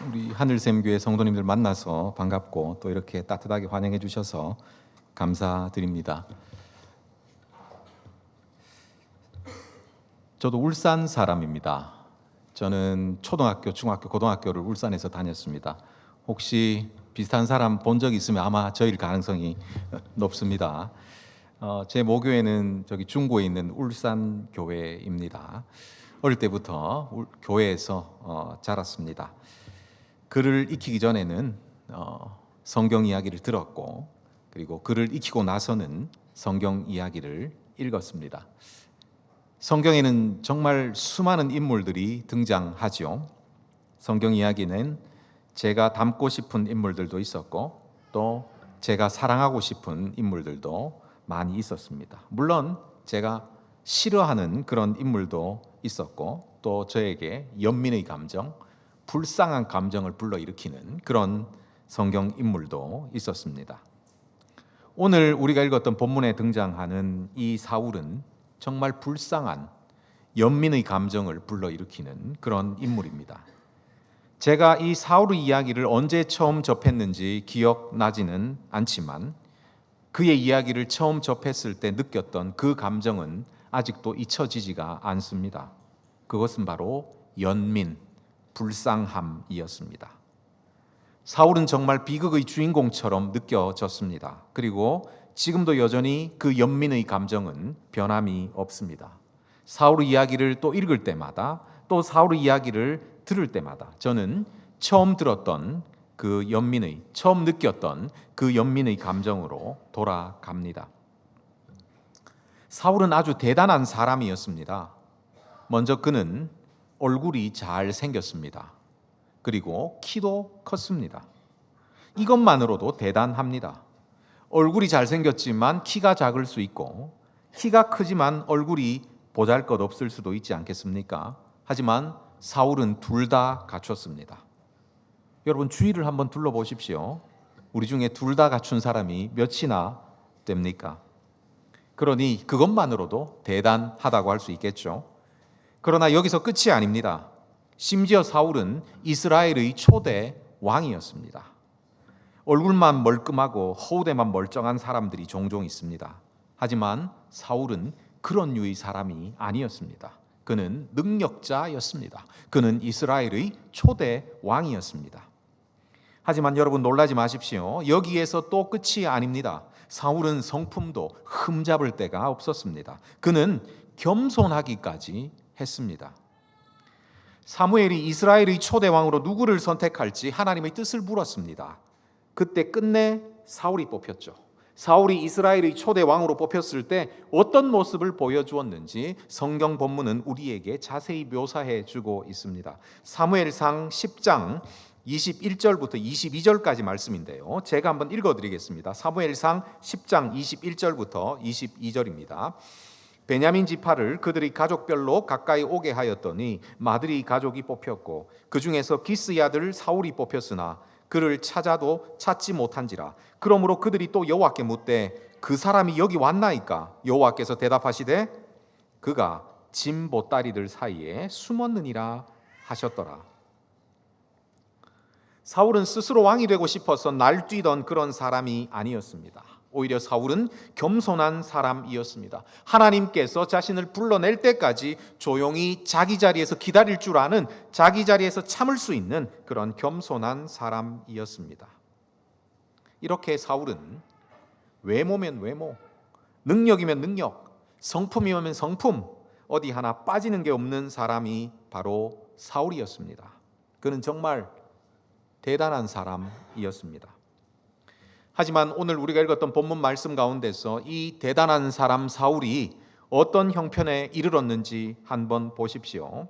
우리 하늘샘교회 성도님들 만나서 반갑고 또 이렇게 따뜻하게 환영해 주셔서 감사드립니다. 저도 울산 사람입니다. 저는 초등학교, 중학교, 고등학교를 울산에서 다녔습니다. 혹시 비슷한 사람 본 적 있으면 아마 저일 가능성이 높습니다. 제 모교회는 저기 중구에 있는 울산 교회입니다. 어릴 때부터 교회에서 자랐습니다. 글을 익히기 전에는 성경 이야기를 들었고, 그리고 글을 익히고 나서는 성경 이야기를 읽었습니다. 성경에는 정말 수많은 인물들이 등장하죠. 성경 이야기는 제가 닮고 싶은 인물들도 있었고, 또 제가 사랑하고 싶은 인물들도 많이 있었습니다. 물론 제가 싫어하는 그런 인물도 있었고, 또 저에게 연민의 감정, 불쌍한 감정을 불러일으키는 그런 성경 인물도 있었습니다. 오늘 우리가 읽었던 본문에 등장하는 이 사울은 정말 불쌍한 연민의 감정을 불러일으키는 그런 인물입니다. 제가 이 사울의 이야기를 언제 처음 접했는지 기억나지는 않지만 그의 이야기를 처음 접했을 때 느꼈던 그 감정은 아직도 잊혀지지가 않습니다. 그것은 바로 연민, 불쌍함이었습니다. 사울은 정말 비극의 주인공처럼 느껴졌습니다. 그리고 지금도 여전히 그 연민의 감정은 변함이 없습니다. 사울의 이야기를 또 읽을 때마다, 또 사울의 이야기를 들을 때마다 저는 처음 들었던 그 연민의, 처음 느꼈던 그 연민의 감정으로 돌아갑니다. 사울은 아주 대단한 사람이었습니다. 먼저 그는 얼굴이 잘 생겼습니다. 그리고 키도 컸습니다. 이것만으로도 대단합니다. 얼굴이 잘생겼지만 키가 작을 수 있고, 키가 크지만 얼굴이 보잘것없을 수도 있지 않겠습니까? 하지만 사울은 둘 다 갖췄습니다. 여러분 주위를 한번 둘러보십시오. 우리 중에 둘 다 갖춘 사람이 몇이나 됩니까? 그러니 그것만으로도 대단하다고 할 수 있겠죠. 그러나 여기서 끝이 아닙니다. 심지어 사울은 이스라엘의 초대 왕이었습니다. 얼굴만 멀끔하고 허우대만 멀쩡한 사람들이 종종 있습니다. 하지만 사울은 그런 류의 사람이 아니었습니다. 그는 능력자였습니다. 그는 이스라엘의 초대 왕이었습니다. 하지만 여러분 놀라지 마십시오. 여기에서 또 끝이 아닙니다. 사울은 성품도 흠잡을 데가 없었습니다. 그는 겸손하기까지 했습니다. 사무엘이 이스라엘의 초대 왕으로 누구를 선택할지 하나님의 뜻을 물었습니다. 그때 끝내 사울이 뽑혔죠. 사울이 이스라엘의 초대 왕으로 뽑혔을 때 어떤 모습을 보여주었는지 성경 본문은 우리에게 자세히 묘사해 주고 있습니다. 사무엘상 10장 21절부터 22절까지 말씀인데요. 제가 한번 읽어드리겠습니다. 사무엘상 10장 21절부터 22절입니다. 베냐민 지파를 그들의 가족별로 가까이 오게 하였더니 마드리 가족이 뽑혔고 그 중에서 기스의 아들 사울이 뽑혔으나 그를 찾아도 찾지 못한지라. 그러므로 그들이 또 여호와께 묻되 그 사람이 여기 왔나이까? 여호와께서 대답하시되 그가 짐 보따리들 사이에 숨었느니라 하셨더라. 사울은 스스로 왕이 되고 싶어서 날뛰던 그런 사람이 아니었습니다. 오히려 사울은 겸손한 사람이었습니다. 하나님께서 자신을 불러낼 때까지 조용히 자기 자리에서 기다릴 줄 아는, 자기 자리에서 참을 수 있는 그런 겸손한 사람이었습니다. 이렇게 사울은 외모면 외모, 능력이면 능력, 성품이면 성품, 어디 하나 빠지는 게 없는 사람이 바로 사울이었습니다. 그는 정말 대단한 사람이었습니다. 하지만 오늘 우리가 읽었던 본문 말씀 가운데서 이 대단한 사람 사울이 어떤 형편에 이르렀는지 한번 보십시오.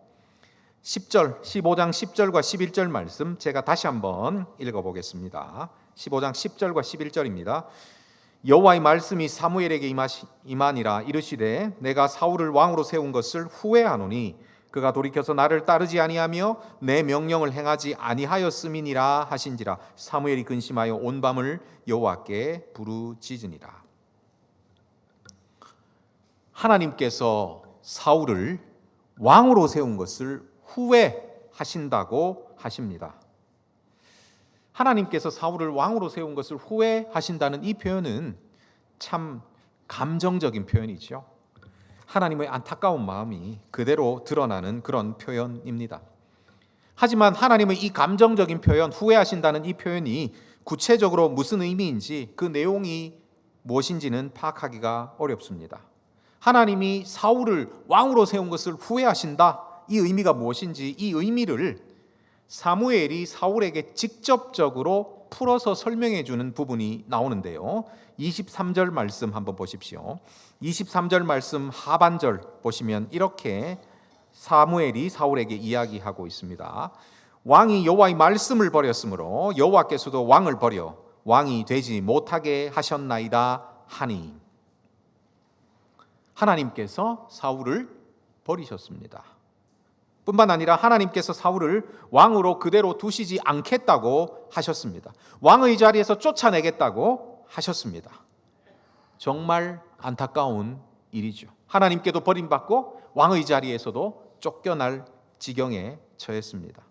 10절, 15장 10절과 11절 말씀 제가 다시 한번 읽어보겠습니다. 15장 10절과 11절입니다. 여호와의 말씀이 사무엘에게 임하니라. 이르시되 내가 사울을 왕으로 세운 것을 후회하노니 그가 돌이켜서 나를 따르지 아니하며 내 명령을 행하지 아니하였음이니라 하신지라. 사무엘이 근심하여 온 밤을 여호와께 부르짖으니라. 하나님께서 사울을 왕으로 세운 것을 후회하신다고 하십니다. 하나님께서 사울을 왕으로 세운 것을 후회하신다는 이 표현은 참 감정적인 표현이죠. 하나님의 안타까운 마음이 그대로 드러나는 그런 표현입니다. 하지만 하나님의 이 감정적인 표현, 후회하신다는 이 표현이 구체적으로 무슨 의미인지, 그 내용이 무엇인지는 파악하기가 어렵습니다. 하나님이 사울을 왕으로 세운 것을 후회하신다, 이 의미가 무엇인지, 이 의미를 사무엘이 사울에게 직접적으로 풀어서 설명해 주는 부분이 나오는데요. 23절 말씀 한번 보십시오. 23절 말씀 하반절 보시면 이렇게 사무엘이 사울에게 이야기하고 있습니다. 왕이 여호와의 말씀을 버렸으므로 여호와께서도 왕을 버려 왕이 되지 못하게 하셨나이다 하니. 하나님께서 사울을 버리셨습니다. 뿐만 아니라 하나님께서 사울을 왕으로 그대로 두시지 않겠다고 하셨습니다. 왕의 자리에서 쫓아내겠다고 하셨습니다. 정말 안타까운 일이죠. 하나님께도 버림받고 왕의 자리에서도 쫓겨날 지경에 처했습니다.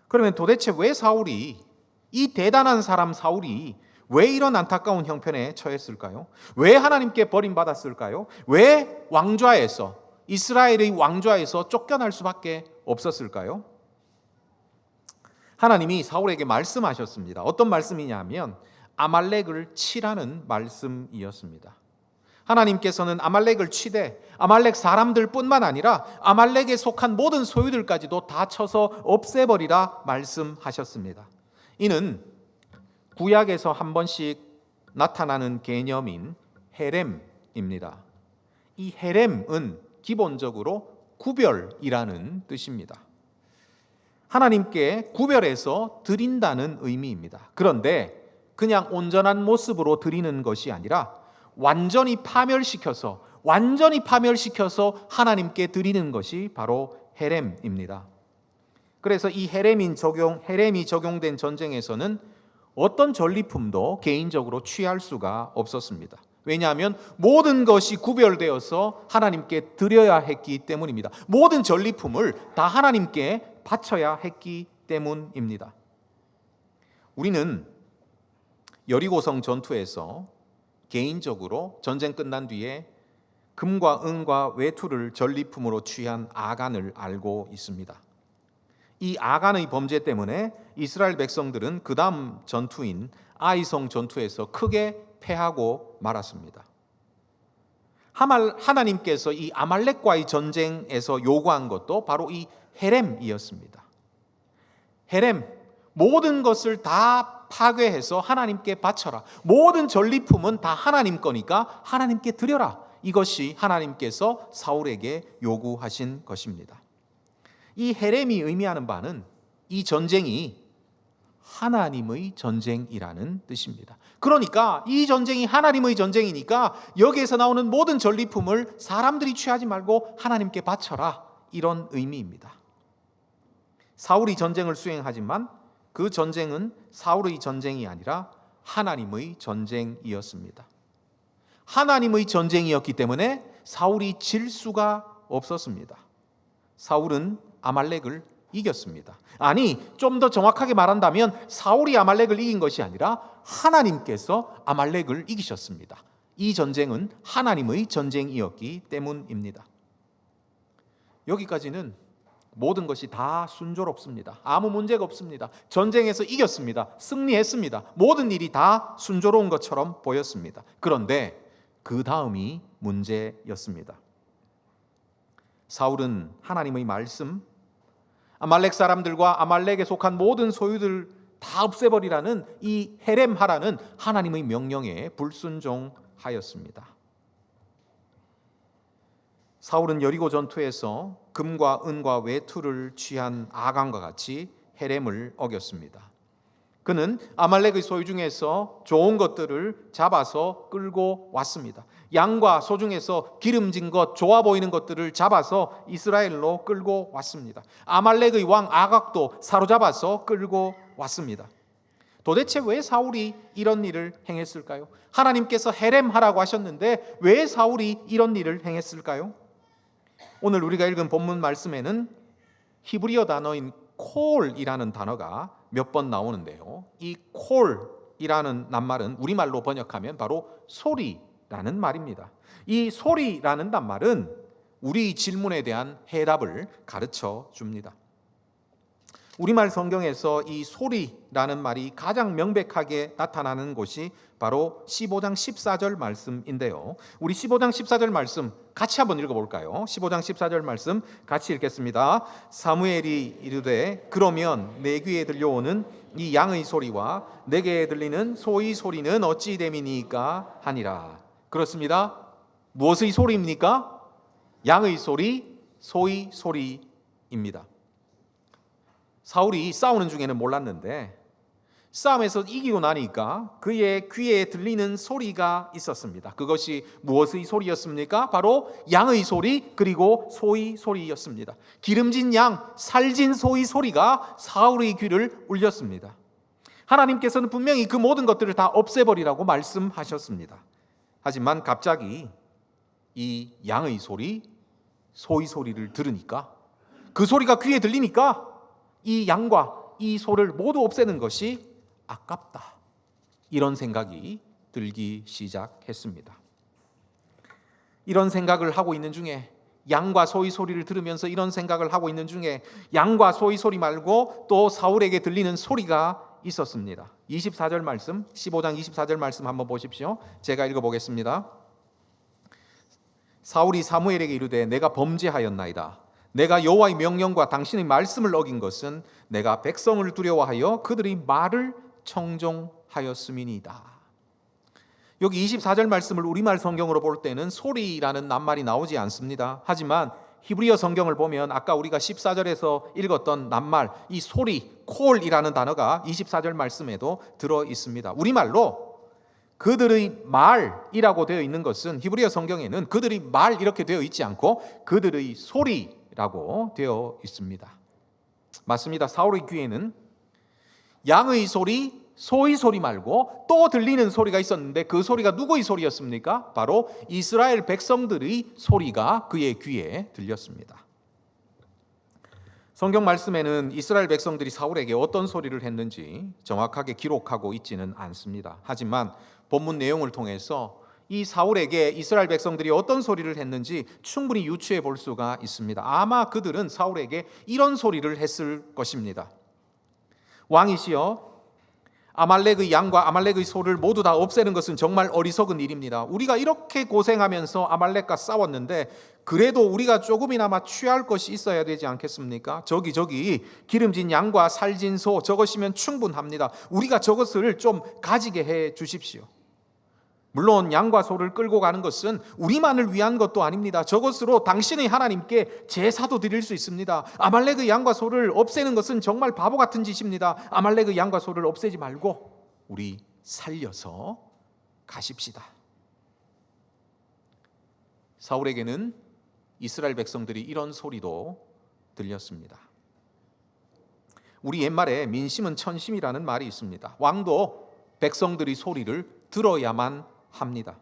그러면 도대체 왜 사울이, 이 대단한 사람 사울이 왜 이런 안타까운 형편에 처했을까요? 왜 하나님께 버림받았을까요? 왜 왕좌에서, 이스라엘의 왕좌에서 쫓겨날 수밖에 없었을까요? 하나님이 사울에게 말씀하셨습니다. 어떤 말씀이냐 하면 아말렉을 치라는 말씀이었습니다. 하나님께서는 아말렉을 치되 아말렉 사람들뿐만 아니라 아말렉에 속한 모든 소유들까지도 다 쳐서 없애버리라 말씀하셨습니다. 이는 구약에서 한 번씩 나타나는 개념인 헤렘입니다. 이 헤렘은 기본적으로 구별이라는 뜻입니다. 하나님께 구별해서 드린다는 의미입니다. 그런데 그냥 온전한 모습으로 드리는 것이 아니라 완전히 파멸시켜서 하나님께 드리는 것이 바로 헤렘입니다. 그래서 이 헤렘이 적용된 전쟁에서는 어떤 전리품도 개인적으로 취할 수가 없었습니다. 왜냐하면 모든 것이 구별되어서 하나님께 드려야 했기 때문입니다. 모든 전리품을 다 하나님께 바쳐야 했기 때문입니다. 우리는 여리고성 전투에서 개인적으로 전쟁 끝난 뒤에 금과 은과 외투를 전리품으로 취한 아간을 알고 있습니다. 이 아간의 범죄 때문에 이스라엘 백성들은 그 다음 전투인 아이성 전투에서 크게 패하고 말았습니다. 하나님께서 이 아말렉과의 전쟁에서 요구한 것도 바로 이 헤렘이었습니다. 헤렘, 모든 것을 다 파괴해서 하나님께 바쳐라. 모든 전리품은 다 하나님 거니까 하나님께 드려라. 이것이 하나님께서 사울에게 요구하신 것입니다. 이 헤렘이 의미하는 바는 이 전쟁이 하나님의 전쟁이라는 뜻입니다. 그러니까 이 전쟁이 하나님의 전쟁이니까 여기에서 나오는 모든 전리품을 사람들이 취하지 말고 하나님께 바쳐라, 이런 의미입니다. 사울이 전쟁을 수행하지만 그 전쟁은 사울의 전쟁이 아니라 하나님의 전쟁이었습니다. 하나님의 전쟁이었기 때문에 사울이 질 수가 없었습니다. 사울은 아말렉을 이겼습니다. 아니, 좀 더 정확하게 말한다면 사울이 아말렉을 이긴 것이 아니라 하나님께서 아말렉을 이기셨습니다. 이 전쟁은 하나님의 전쟁이었기 때문입니다. 여기까지는 모든 것이 다 순조롭습니다. 아무 문제가 없습니다. 전쟁에서 이겼습니다. 승리했습니다. 모든 일이 다 순조로운 것처럼 보였습니다. 그런데 그 다음이 문제였습니다. 사울은 하나님의 말씀, 아말렉 사람들과 아말렉에 속한 모든 소유들 다 없애버리라는 이 헤렘하라는 하나님의 명령에 불순종하였습니다. 사울은 여리고 전투에서 금과 은과 외투를 취한 아간과 같이 헤렘을 어겼습니다. 그는 아말렉의 소유 중에서 좋은 것들을 잡아서 끌고 왔습니다. 양과 소 중에서 기름진 것, 좋아 보이는 것들을 잡아서 이스라엘로 끌고 왔습니다. 아말렉의 왕 아각도 사로잡아서 끌고 왔습니다. 도대체 왜 사울이 이런 일을 행했을까요? 하나님께서 헤렘하라고 하셨는데 왜 사울이 이런 일을 행했을까요? 오늘 우리가 읽은 본문 말씀에는 히브리어 단어인 콜이라는 단어가 몇 번 나오는데요. 이 콜이라는 낱말은 우리말로 번역하면 바로 소리라는 말입니다. 이 소리라는 낱말은 우리 질문에 대한 해답을 가르쳐 줍니다. 우리말 성경에서 이 소리라는 말이 가장 명백하게 나타나는 곳이 바로 15장 14절 말씀인데요. 우리 15장 14절 말씀 같이 한번 읽어볼까요? 15장 14절 말씀 같이 읽겠습니다. 사무엘이 이르되 그러면 내 귀에 들려오는 이 양의 소리와 내게 들리는 소의 소리는 어찌 됨이니까 하니라. 그렇습니다. 무엇의 소리입니까? 양의 소리, 소의 소리입니다. 사울이 싸우는 중에는 몰랐는데 싸움에서 이기고 나니까 그의 귀에 들리는 소리가 있었습니다. 그것이 무엇의 소리였습니까? 바로 양의 소리 그리고 소의 소리였습니다. 기름진 양, 살진 소의 소리가 사울의 귀를 울렸습니다. 하나님께서는 분명히 그 모든 것들을 다 없애버리라고 말씀하셨습니다. 하지만 갑자기 이 양의 소리, 소의 소리를 들으니까 그 소리가 귀에 들리니까 이 양과 이 소를 모두 없애는 것이 아깝다. 이런 생각이 들기 시작했습니다. 이런 생각을 하고 있는 중에 양과 소의 소리를 들으면서 이런 생각을 하고 있는 중에 양과 소의 소리 말고 또 사울에게 들리는 소리가 있었습니다. 24절 말씀, 15장 24절 말씀 한번 보십시오. 제가 읽어보겠습니다. 사울이 사무엘에게 이르되 내가 범죄하였나이다. 내가 여호와의 명령과 당신의 말씀을 어긴 것은 내가 백성을 두려워하여 그들의 말을 청종하였음이니이다. 여기 24절 말씀을 우리말 성경으로 볼 때는 소리라는 낱말이 나오지 않습니다. 하지만 히브리어 성경을 보면 아까 우리가 14절에서 읽었던 낱말, 이 소리, 콜이라는 단어가 24절 말씀에도 들어 있습니다. 우리말로 그들의 말이라고 되어 있는 것은 히브리어 성경에는 그들의 말 이렇게 되어 있지 않고 그들의 소리라고 되어 있습니다. 맞습니다. 사울의 귀에는 양의 소리, 소의 소리 말고 또 들리는 소리가 있었는데 그 소리가 누구의 소리였습니까? 바로 이스라엘 백성들의 소리가 그의 귀에 들렸습니다. 성경 말씀에는 이스라엘 백성들이 사울에게 어떤 소리를 했는지 정확하게 기록하고 있지는 않습니다. 하지만 본문 내용을 통해서 이 사울에게 이스라엘 백성들이 어떤 소리를 했는지 충분히 유추해 볼 수가 있습니다. 아마 그들은 사울에게 이런 소리를 했을 것입니다. 왕이시여, 아말렉의 양과 아말렉의 소를 모두 다 없애는 것은 정말 어리석은 일입니다. 우리가 이렇게 고생하면서 아말렉과 싸웠는데 그래도 우리가 조금이나마 취할 것이 있어야 되지 않겠습니까? 저기 기름진 양과 살진 소 저것이면 충분합니다. 우리가 저것을 좀 가지게 해 주십시오. 물론 양과 소를 끌고 가는 것은 우리만을 위한 것도 아닙니다. 저것으로 당신의 하나님께 제사도 드릴 수 있습니다. 아말렉의 양과 소를 없애는 것은 정말 바보 같은 짓입니다. 아말렉의 양과 소를 없애지 말고 우리 살려서 가십시다. 사울에게는 이스라엘 백성들이 이런 소리도 들렸습니다. 우리 옛말에 민심은 천심이라는 말이 있습니다. 왕도 백성들의 소리를 들어야만 합니다.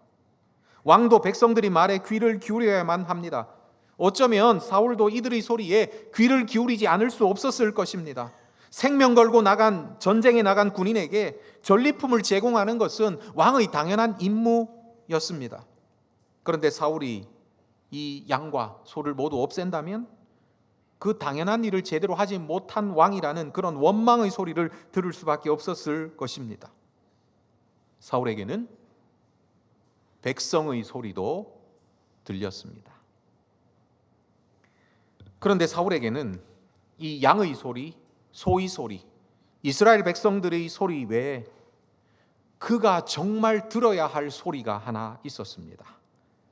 왕도 백성들이 말에 귀를 기울여야만 합니다. 어쩌면 사울도 이들의 소리에 귀를 기울이지 않을 수 없었을 것입니다. 생명 걸고 전쟁에 나간 군인에게 전리품을 제공하는 것은 왕의 당연한 임무였습니다. 그런데 사울이 이 양과 소를 모두 없앤다면 그 당연한 일을 제대로 하지 못한 왕이라는 그런 원망의 소리를 들을 수밖에 없었을 것입니다. 사울에게는 백성의 소리도 들렸습니다. 그런데 사울에게는 이 양의 소리, 소의 소리, 이스라엘 백성들의 소리 외에 그가 정말 들어야 할 소리가 하나 있었습니다.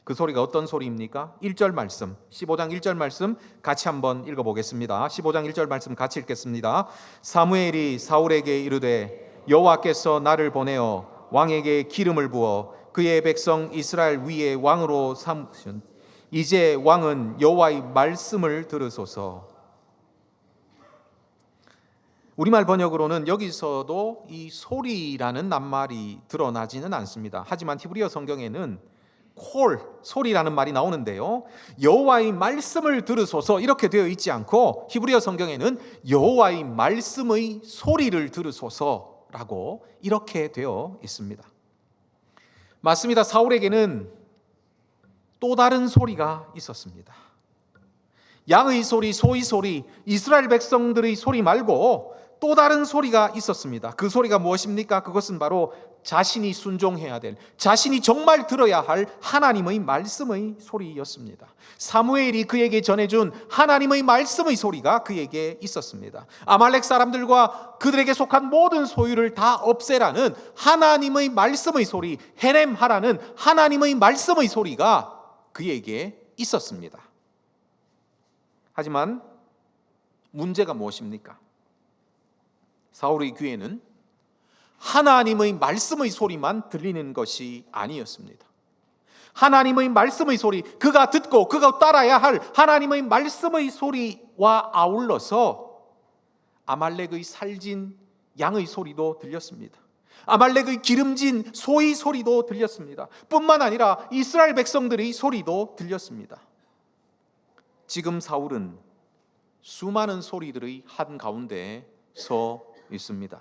그 소리가 어떤 소리입니까? 1절 말씀, 15장 1절 말씀 같이 한번 읽어보겠습니다. 15장 1절 말씀 같이 읽겠습니다. 사무엘이 사울에게 이르되 여호와께서 나를 보내어 왕에게 기름을 부어 그의 백성 이스라엘 위에 왕으로 삼으신 이제 왕은 여호와의 말씀을 들으소서. 우리말 번역으로는 여기서도 이 소리라는 낱말이 드러나지는 않습니다. 하지만 히브리어 성경에는 콜, 소리라는 말이 나오는데요, 여호와의 말씀을 들으소서 이렇게 되어 있지 않고 히브리어 성경에는 여호와의 말씀의 소리를 들으소서라고 이렇게 되어 있습니다. 맞습니다. 사울에게는 또 다른 소리가 있었습니다. 양의 소리, 소의 소리, 이스라엘 백성들의 소리 말고 또 다른 소리가 있었습니다. 그 소리가 무엇입니까? 그것은 바로 자신이 순종해야 될, 자신이 정말 들어야 할 하나님의 말씀의 소리였습니다. 사무엘이 그에게 전해준 하나님의 말씀의 소리가 그에게 있었습니다. 아말렉 사람들과 그들에게 속한 모든 소유를 다 없애라는 하나님의 말씀의 소리, 헤렘하라는 하나님의 말씀의 소리가 그에게 있었습니다. 하지만 문제가 무엇입니까? 사울의 귀에는 하나님의 말씀의 소리만 들리는 것이 아니었습니다. 하나님의 말씀의 소리, 그가 듣고 그가 따라야 할 하나님의 말씀의 소리와 아울러서 아말렉의 살진 양의 소리도 들렸습니다. 아말렉의 기름진 소의 소리도 들렸습니다. 뿐만 아니라 이스라엘 백성들의 소리도 들렸습니다. 지금 사울은 수많은 소리들의 한가운데 서 있습니다.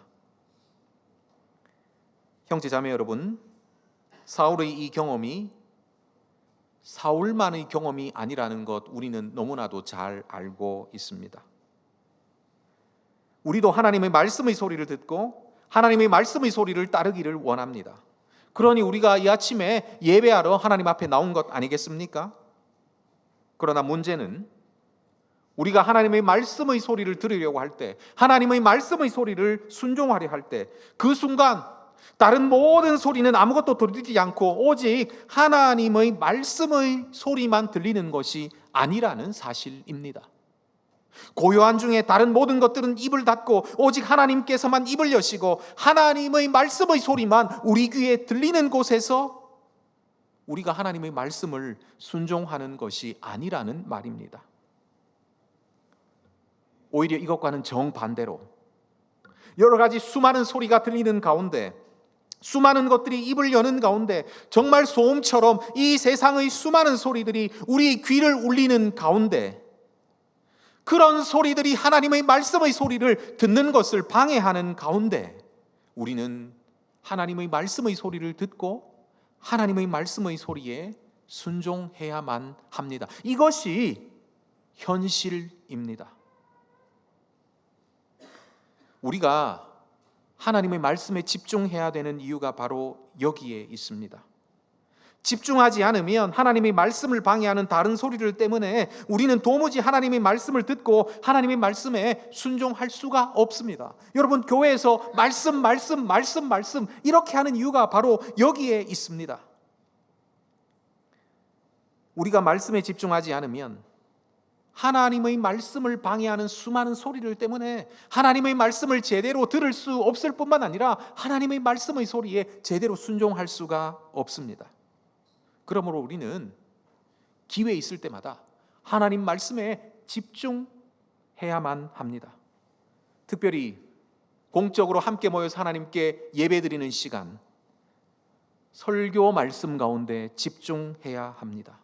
형제 자매 여러분, 사울의 이 경험이 사울만의 경험이 아니라는 것 우리는 너무나도 잘 알고 있습니다. 우리도 하나님의 말씀의 소리를 듣고 하나님의 말씀의 소리를 따르기를 원합니다. 그러니 우리가 이 아침에 예배하러 하나님 앞에 나온 것 아니겠습니까? 그러나 문제는 우리가 하나님의 말씀의 소리를 들으려고 할 때, 하나님의 말씀의 소리를 순종하려 할 때, 그 순간 다른 모든 소리는 아무것도 들리지 않고 오직 하나님의 말씀의 소리만 들리는 것이 아니라는 사실입니다. 고요한 중에 다른 모든 것들은 입을 닫고 오직 하나님께서만 입을 여시고 하나님의 말씀의 소리만 우리 귀에 들리는 곳에서 우리가 하나님의 말씀을 순종하는 것이 아니라는 말입니다. 오히려 이것과는 정반대로 여러 가지 수많은 소리가 들리는 가운데, 수많은 것들이 입을 여는 가운데, 정말 소음처럼 이 세상의 수많은 소리들이 우리 귀를 울리는 가운데, 그런 소리들이 하나님의 말씀의 소리를 듣는 것을 방해하는 가운데 우리는 하나님의 말씀의 소리를 듣고 하나님의 말씀의 소리에 순종해야만 합니다. 이것이 현실입니다. 우리가 하나님의 말씀에 집중해야 되는 이유가 바로 여기에 있습니다. 집중하지 않으면 하나님의 말씀을 방해하는 다른 소리들 때문에 우리는 도무지 하나님의 말씀을 듣고 하나님의 말씀에 순종할 수가 없습니다. 여러분, 교회에서 말씀 이렇게 하는 이유가 바로 여기에 있습니다. 우리가 말씀에 집중하지 않으면 하나님의 말씀을 방해하는 수많은 소리들 때문에 하나님의 말씀을 제대로 들을 수 없을 뿐만 아니라 하나님의 말씀의 소리에 제대로 순종할 수가 없습니다. 그러므로 우리는 기회 있을 때마다 하나님 말씀에 집중해야만 합니다. 특별히 공적으로 함께 모여서 하나님께 예배드리는 시간, 설교 말씀 가운데 집중해야 합니다.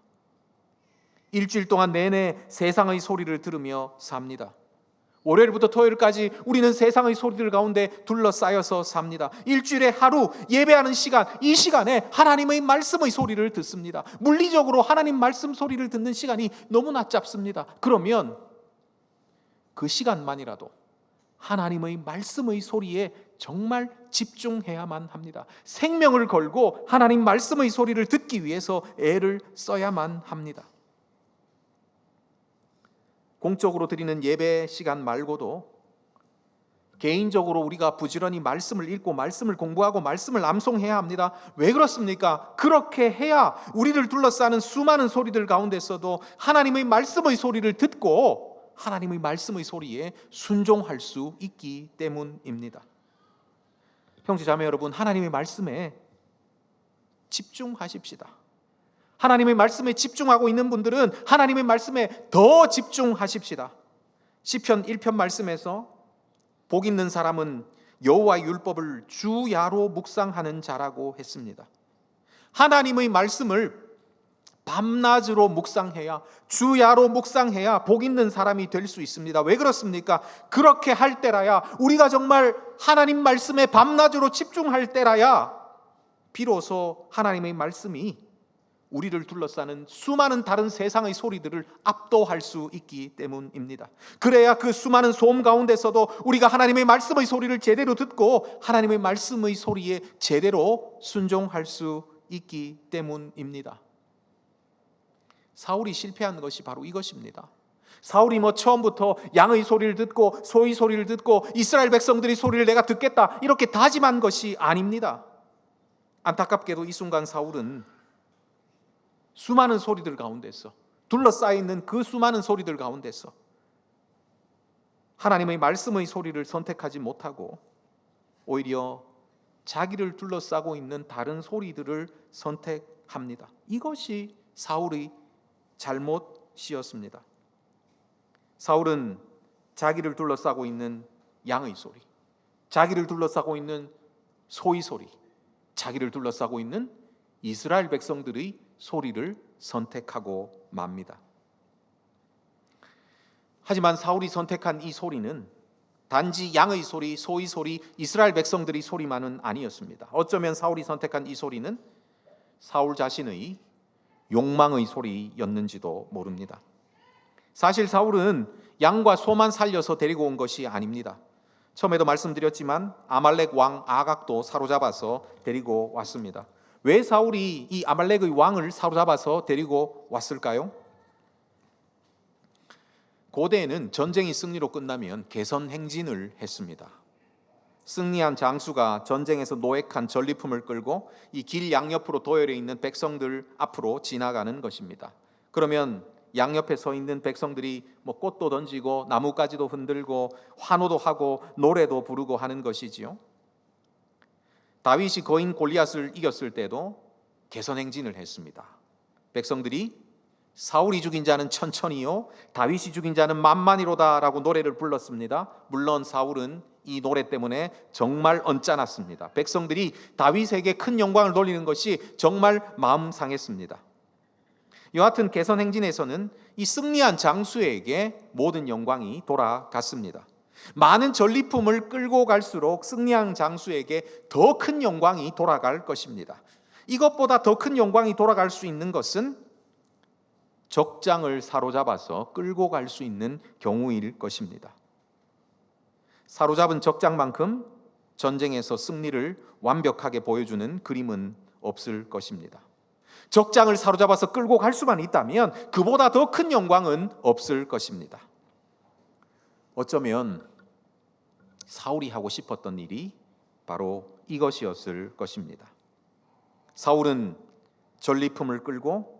일주일 동안 내내 세상의 소리를 들으며 삽니다. 월요일부터 토요일까지 우리는 세상의 소리들 가운데 둘러싸여서 삽니다. 일주일에 하루 예배하는 시간, 이 시간에 하나님의 말씀의 소리를 듣습니다. 물리적으로 하나님 말씀 소리를 듣는 시간이 너무나 짧습니다. 그러면 그 시간만이라도 하나님의 말씀의 소리에 정말 집중해야만 합니다. 생명을 걸고 하나님 말씀의 소리를 듣기 위해서 애를 써야만 합니다. 공적으로 드리는 예배 시간 말고도 개인적으로 우리가 부지런히 말씀을 읽고 말씀을 공부하고 말씀을 암송해야 합니다. 왜 그렇습니까? 그렇게 해야 우리를 둘러싸는 수많은 소리들 가운데서도 하나님의 말씀의 소리를 듣고 하나님의 말씀의 소리에 순종할 수 있기 때문입니다. 형제 자매 여러분, 하나님의 말씀에 집중하십시다. 하나님의 말씀에 집중하고 있는 분들은 하나님의 말씀에 더 집중하십시다. 시편 1편 말씀에서 복 있는 사람은 여호와의 율법을 주야로 묵상하는 자라고 했습니다. 하나님의 말씀을 밤낮으로 묵상해야, 주야로 묵상해야 복 있는 사람이 될 수 있습니다. 왜 그렇습니까? 그렇게 할 때라야, 우리가 정말 하나님 말씀에 밤낮으로 집중할 때라야 비로소 하나님의 말씀이 우리를 둘러싸는 수많은 다른 세상의 소리들을 압도할 수 있기 때문입니다. 그래야 그 수많은 소음 가운데서도 우리가 하나님의 말씀의 소리를 제대로 듣고 하나님의 말씀의 소리에 제대로 순종할 수 있기 때문입니다. 사울이 실패한 것이 바로 이것입니다. 사울이 처음부터 양의 소리를 듣고 소의 소리를 듣고 이스라엘 백성들의 소리를 내가 듣겠다 이렇게 다짐한 것이 아닙니다. 안타깝게도 이 순간 사울은 수많은 소리들 가운데서, 둘러싸여 있는 그 수많은 소리들 가운데서 하나님의 말씀의 소리를 선택하지 못하고 오히려 자기를 둘러싸고 있는 다른 소리들을 선택합니다. 이것이 사울의 잘못이었습니다. 사울은 자기를 둘러싸고 있는 양의 소리, 자기를 둘러싸고 있는 소의 소리, 자기를 둘러싸고 있는 이스라엘 백성들의 소리를 선택하고 맙니다. 하지만 사울이 선택한 이 소리는 단지 양의 소리, 소의 소리, 이스라엘 백성들의 소리만은 아니었습니다. 어쩌면 사울이 선택한 이 소리는 사울 자신의 욕망의 소리였는지도 모릅니다. 사실 사울은 양과 소만 살려서 데리고 온 것이 아닙니다. 처음에도 말씀드렸지만 아말렉 왕 아각도 사로잡아서 데리고 왔습니다. 왜 사울이 이 아말렉의 왕을 사로잡아서 데리고 왔을까요? 고대에는 전쟁이 승리로 끝나면 개선 행진을 했습니다. 승리한 장수가 전쟁에서 노획한 전리품을 끌고 이 길 양옆으로 도열해 있는 백성들 앞으로 지나가는 것입니다. 그러면 양옆에 서 있는 백성들이 꽃도 던지고 나뭇가지도 흔들고 환호도 하고 노래도 부르고 하는 것이지요. 다윗이 거인 골리앗을 이겼을 때도 개선 행진을 했습니다. 백성들이 사울이 죽인 자는 천천히요 다윗이 죽인 자는 만만히로다라고 노래를 불렀습니다. 물론 사울은 이 노래 때문에 정말 언짢았습니다. 백성들이 다윗에게 큰 영광을 돌리는 것이 정말 마음 상했습니다. 여하튼 개선 행진에서는 이 승리한 장수에게 모든 영광이 돌아갔습니다. 많은 전리품을 끌고 갈수록 승리한 장수에게 더 큰 영광이 돌아갈 것입니다. 이것보다 더 큰 영광이 돌아갈 수 있는 것은 적장을 사로잡아서 끌고 갈 수 있는 경우일 것입니다. 사로잡은 적장만큼 전쟁에서 승리를 완벽하게 보여주는 그림은 없을 것입니다. 적장을 사로잡아서 끌고 갈 수만 있다면 그보다 더 큰 영광은 없을 것입니다. 어쩌면 사울이 하고 싶었던 일이 바로 이것이었을 것입니다. 사울은 전리품을 끌고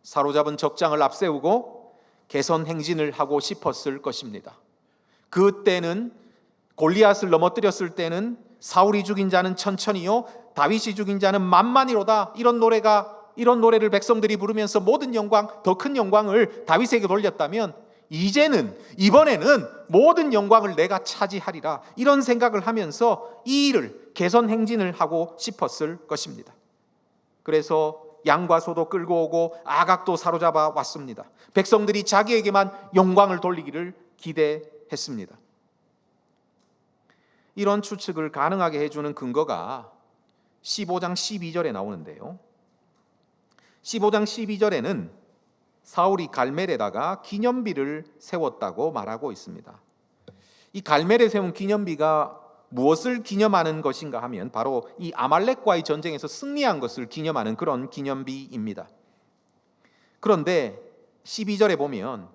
사로잡은 적장을 앞세우고 개선 행진을 하고 싶었을 것입니다. 그때는 골리앗을 넘어뜨렸을 때는 사울이 죽인 자는 천천히요 다윗이 죽인 자는 만만히로다 이런 노래를 백성들이 부르면서 모든 영광, 더 큰 영광을 다윗에게 돌렸다면 이번에는 모든 영광을 내가 차지하리라 이런 생각을 하면서 이 일을 개선 행진을 하고 싶었을 것입니다. 그래서 양과 소도 끌고 오고 아각도 사로잡아 왔습니다. 백성들이 자기에게만 영광을 돌리기를 기대했습니다. 이런 추측을 가능하게 해주는 근거가 15장 12절에 나오는데요. 15장 12절에는 사울이 갈멜에다가 기념비를 세웠다고 말하고 있습니다. 이 갈멜에 세운 기념비가 무엇을 기념하는 것인가 하면 바로 이 아말렉과의 전쟁에서 승리한 것을 기념하는 그런 기념비입니다. 그런데 12절에 보면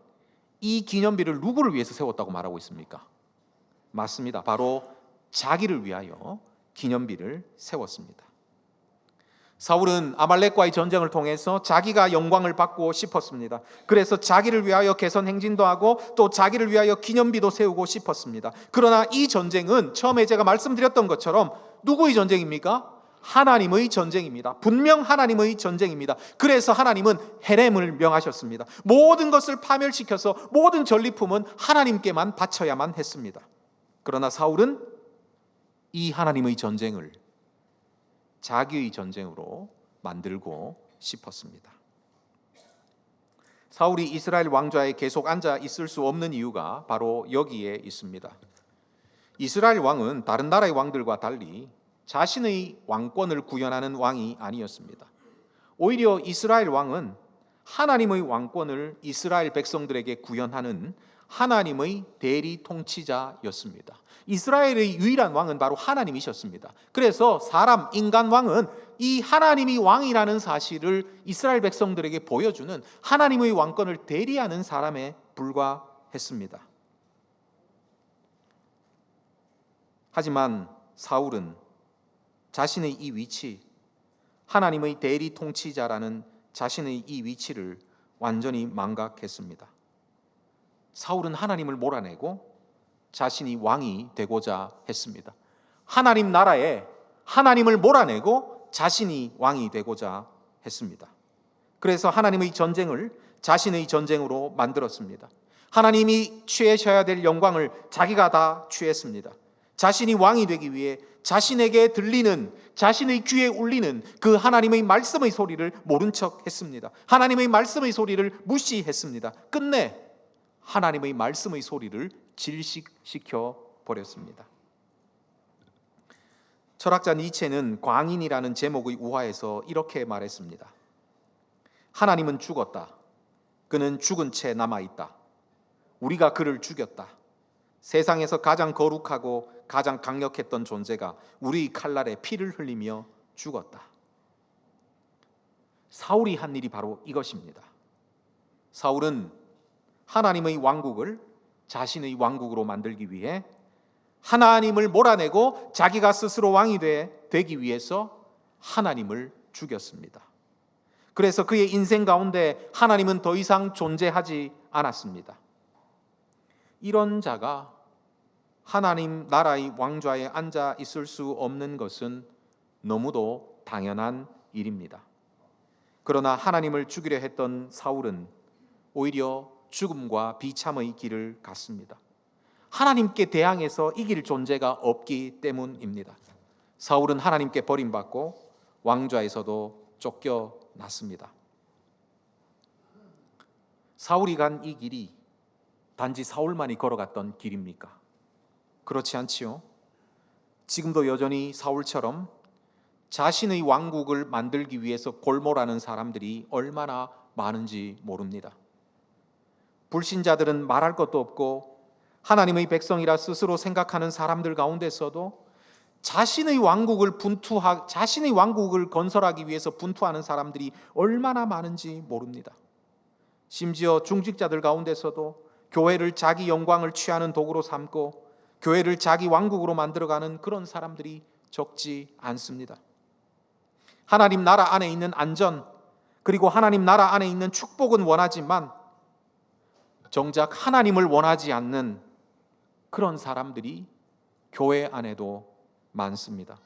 이 기념비를 누구를 위해서 세웠다고 말하고 있습니까? 맞습니다. 바로 자기를 위하여 기념비를 세웠습니다. 사울은 아말렉과의 전쟁을 통해서 자기가 영광을 받고 싶었습니다. 그래서 자기를 위하여 개선 행진도 하고 또 자기를 위하여 기념비도 세우고 싶었습니다. 그러나 이 전쟁은 처음에 제가 말씀드렸던 것처럼 누구의 전쟁입니까? 하나님의 전쟁입니다. 분명 하나님의 전쟁입니다. 그래서 하나님은 헤렘을 명하셨습니다. 모든 것을 파멸시켜서 모든 전리품은 하나님께만 바쳐야만 했습니다. 그러나 사울은 이 하나님의 전쟁을 자기의 전쟁으로 만들고 싶었습니다. 사울이 이스라엘 왕좌에 계속 앉아 있을 수 없는 이유가 바로 여기에 있습니다. 이스라엘 왕은 다른 나라의 왕들과 달리 자신의 왕권을 구현하는 왕이 아니었습니다. 오히려 이스라엘 왕은 하나님의 왕권을 이스라엘 백성들에게 구현하는 하나님의 대리 통치자였습니다. 이스라엘의 유일한 왕은 바로 하나님이셨습니다. 그래서 인간 왕은 이 하나님이 왕이라는 사실을 이스라엘 백성들에게 보여주는 하나님의 왕권을 대리하는 사람에 불과했습니다. 하지만 사울은 자신의 이 위치, 하나님의 대리 통치자라는 자신의 이 위치를 완전히 망각했습니다. 사울은 하나님을 몰아내고 자신이 왕이 되고자 했습니다. 하나님 나라에 하나님을 몰아내고 자신이 왕이 되고자 했습니다. 그래서 하나님의 전쟁을 자신의 전쟁으로 만들었습니다. 하나님이 취하셔야 될 영광을 자기가 다 취했습니다. 자신이 왕이 되기 위해 자신에게 들리는, 자신의 귀에 울리는 그 하나님의 말씀의 소리를 모른 척 했습니다. 하나님의 말씀의 소리를 무시했습니다. 끝내 하나님의 말씀의 소리를 질식시켜 버렸습니다. 철학자 니체는 광인이라는 제목의 우화에서 이렇게 말했습니다. 하나님은 죽었다. 그는 죽은 채 남아있다. 우리가 그를 죽였다. 세상에서 가장 거룩하고 가장 강력했던 존재가 우리 칼날에 피를 흘리며 죽었다. 사울이 한 일이 바로 이것입니다. 사울은 하나님의 왕국을 자신의 왕국으로 만들기 위해 하나님을 몰아내고 자기가 스스로 왕이 되기 위해서 하나님을 죽였습니다. 그래서 그의 인생 가운데 하나님은 더 이상 존재하지 않았습니다. 이런 자가 하나님 나라의 왕좌에 앉아 있을 수 없는 것은 너무도 당연한 일입니다. 그러나 하나님을 죽이려 했던 사울은 오히려 죽음과 비참의 길을 갔습니다. 하나님께 대항해서 이길 존재가 없기 때문입니다. 사울은 하나님께 버림받고 왕좌에서도 쫓겨났습니다. 사울이 간 이 길이 단지 사울만이 걸어갔던 길입니까? 그렇지 않지요. 지금도 여전히 사울처럼 자신의 왕국을 만들기 위해서 골몰하는 사람들이 얼마나 많은지 모릅니다. 불신자들은 말할 것도 없고 하나님의 백성이라 스스로 생각하는 사람들 가운데서도 자신의 왕국을 건설하기 위해서 분투하는 사람들이 얼마나 많은지 모릅니다. 심지어 중직자들 가운데서도 교회를 자기 영광을 취하는 도구로 삼고 교회를 자기 왕국으로 만들어가는 그런 사람들이 적지 않습니다. 하나님 나라 안에 있는 안전, 그리고 하나님 나라 안에 있는 축복은 원하지만 정작 하나님을 원하지 않는 그런 사람들이 교회 안에도 많습니다.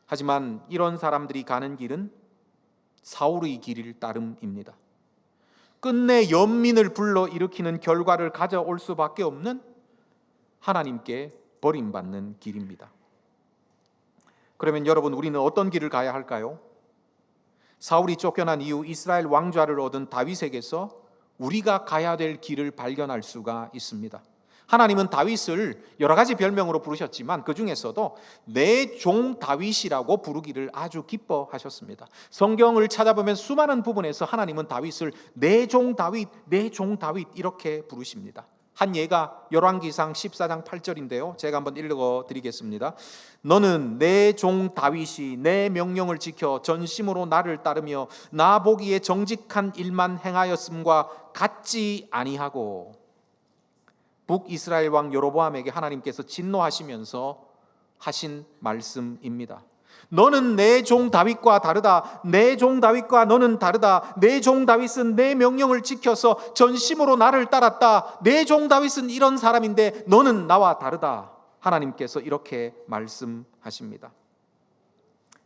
하지만 이런 사람들이 가는 길은 사울의 길일 따름입니다. 끝내 연민을 불러일으키는 결과를 가져올 수밖에 없는 하나님께 버림받는 길입니다. 그러면 여러분, 우리는 어떤 길을 가야 할까요? 사울이 쫓겨난 이후 이스라엘 왕좌를 얻은 다윗에게서 우리가 가야 될 길을 발견할 수가 있습니다. 하나님은 다윗을 여러 가지 별명으로 부르셨지만 그 중에서도 내 종 다윗이라고 부르기를 아주 기뻐하셨습니다. 성경을 찾아보면 수많은 부분에서 하나님은 다윗을 내 종 다윗, 내 종 다윗 이렇게 부르십니다. 한 예가 열왕기상 14장 8절인데요. 제가 한번 읽어드리겠습니다. 너는 내 종 다윗이 내 명령을 지켜 전심으로 나를 따르며 나 보기에 정직한 일만 행하였음과 같지 아니하고. 북이스라엘 왕 여로보암에게 하나님께서 진노하시면서 하신 말씀입니다. 너는 내 종 다윗과 다르다. 내 종 다윗과 너는 다르다. 내 종 다윗은 내 명령을 지켜서 전심으로 나를 따랐다. 내 종 다윗은 이런 사람인데 너는 나와 다르다. 하나님께서 이렇게 말씀하십니다.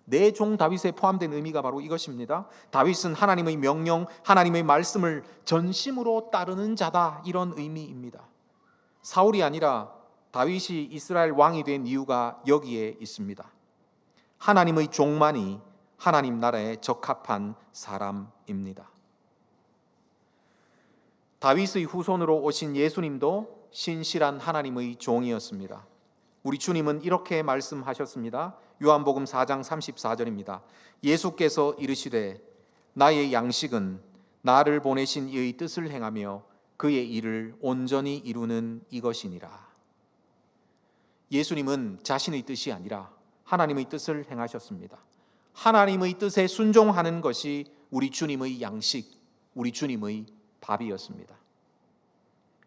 내 종 다윗에 포함된 의미가 바로 이것입니다. 다윗은 하나님의 명령, 하나님의 말씀을 전심으로 따르는 자다, 이런 의미입니다. 사울이 아니라 다윗이 이스라엘 왕이 된 이유가 여기에 있습니다. 하나님의 종만이 하나님 나라에 적합한 사람입니다. 다윗의 후손으로 오신 예수님도 신실한 하나님의 종이었습니다. 우리 주님은 이렇게 말씀하셨습니다. 요한복음 4장 34절입니다. 예수께서 이르시되 나의 양식은 나를 보내신 이의 뜻을 행하며 그의 일을 온전히 이루는 이것이니라. 예수님은 자신의 뜻이 아니라 하나님의 뜻을 행하셨습니다. 하나님의 뜻에 순종하는 것이 우리 주님의 양식, 우리 주님의 밥이었습니다.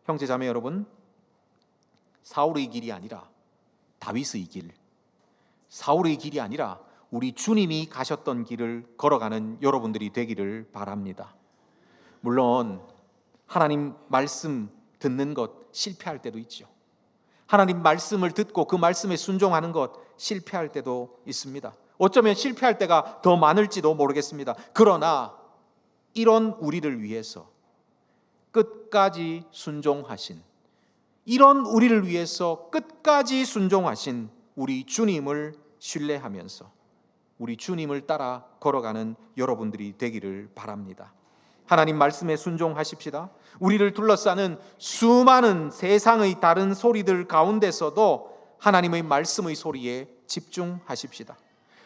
형제자매 여러분, 사울의 길이 아니라 다윗의 길, 사울의 길이 아니라 우리 주님이 가셨던 길을 걸어가는 여러분들이 되기를 바랍니다. 물론 하나님 말씀 듣는 것 실패할 때도 있죠. 하나님 말씀을 듣고 그 말씀에 순종하는 것 실패할 때도 있습니다. 어쩌면 실패할 때가 더 많을지도 모르겠습니다. 그러나 이런 우리를 위해서 끝까지 순종하신, 이런 우리를 위해서 끝까지 순종하신 우리 주님을 신뢰하면서 우리 주님을 따라 걸어가는 여러분들이 되기를 바랍니다. 하나님 말씀에 순종하십시다. 우리를 둘러싸는 수많은 세상의 다른 소리들 가운데서도 하나님의 말씀의 소리에 집중하십시다.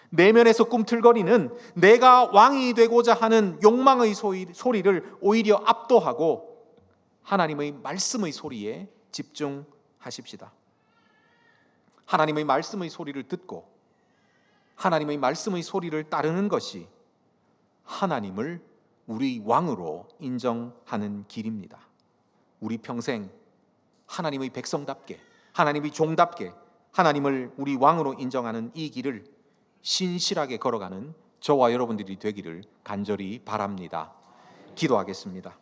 내면에서 꿈틀거리는 내가 왕이 되고자 하는 욕망의 소리를 오히려 압도하고 하나님의 말씀의 소리에 집중하십시다. 하나님의 말씀의 소리를 듣고 하나님의 말씀의 소리를 따르는 것이 하나님을 우리 왕으로 인정하는 길입니다. 우리 평생 하나님의 백성답게, 하나님의 종답게 하나님을 우리 왕으로 인정하는 이 길을 신실하게 걸어가는 저와 여러분들이 되기를 간절히 바랍니다. 기도하겠습니다.